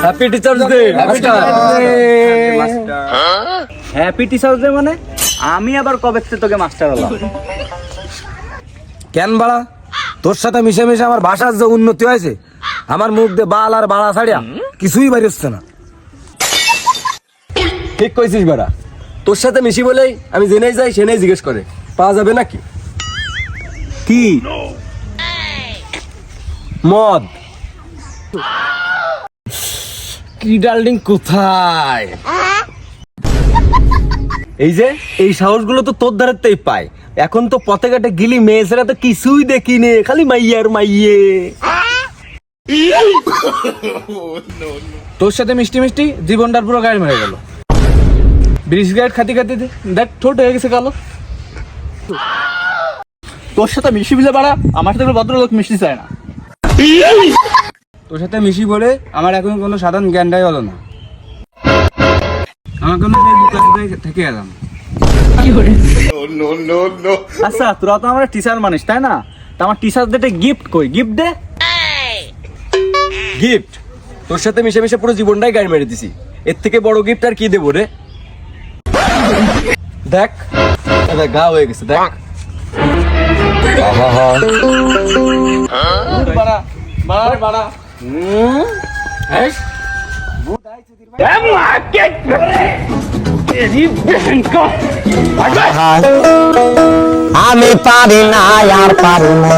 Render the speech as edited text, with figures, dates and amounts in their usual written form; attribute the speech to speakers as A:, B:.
A: Happy teachers day.
B: Happy teachers day মানে আমি আবার কবে থেকে তোকে মাস্টার হলাম?
A: কেন বাড়া, তোর সাথে মিশে মিশে আমার ভাষার যে উন্নতি হয়েছে, আমার মুখ দিয়ে বাল আর বাড়া ছাড়িয়া কিছুই বাইরে হচ্ছে না। ঠিক কইছিস বাড়া, তোর সাথে মিশি বলেই আমি জেনেই যাই সেনেই জিজ্ঞেস করে পাওয়া যাবে নাকি
B: কি
A: মদ। কি ডার্লিং কোথায়? এই যে এই সাহসগুলো তো তোর ধারেতেই পায়। এখন তো পথে ঘাটে গিলি মেয়ে ছেড়া তো কিছুই দেখি নে, খালি মাইয়ে আর মাইয়ে।
C: তোর সাথে মিষ্টি মিষ্টি জীবনটার পুরো গাড়ি মেরে গেল। ব্রিজ গাইড খাতি খাতি দেখ ঠোঁট হয়ে গেছে কালো।
B: তোর সাথে মিশি বিলে বাড়া, আমার সাথে কোনো ভদ্রলোক মিশতে চায় না।
C: তোর সাথে মিশি বলে আমার এখন কোনো সাধারণ জ্ঞানটাই হলো না। আমার কোনো থেকে এলাম।
B: আচ্ছা তোরা তো আমার টিচার মানিস তাই না? তা আমার টিচার ডে গিফট কই? গিফট দে।
A: গিফট? তোর সাথে মিশে মিশে পুরো জীবনটাই গাড়ি মেরে দিছি, এর থেকে বড় গিফট আর কি দেবো রে? দেখ দেখ গা হয়ে গেছে, দেখ।
B: বাড়া বাড়া বাড়া।
D: আমি পারি না আর পারি না।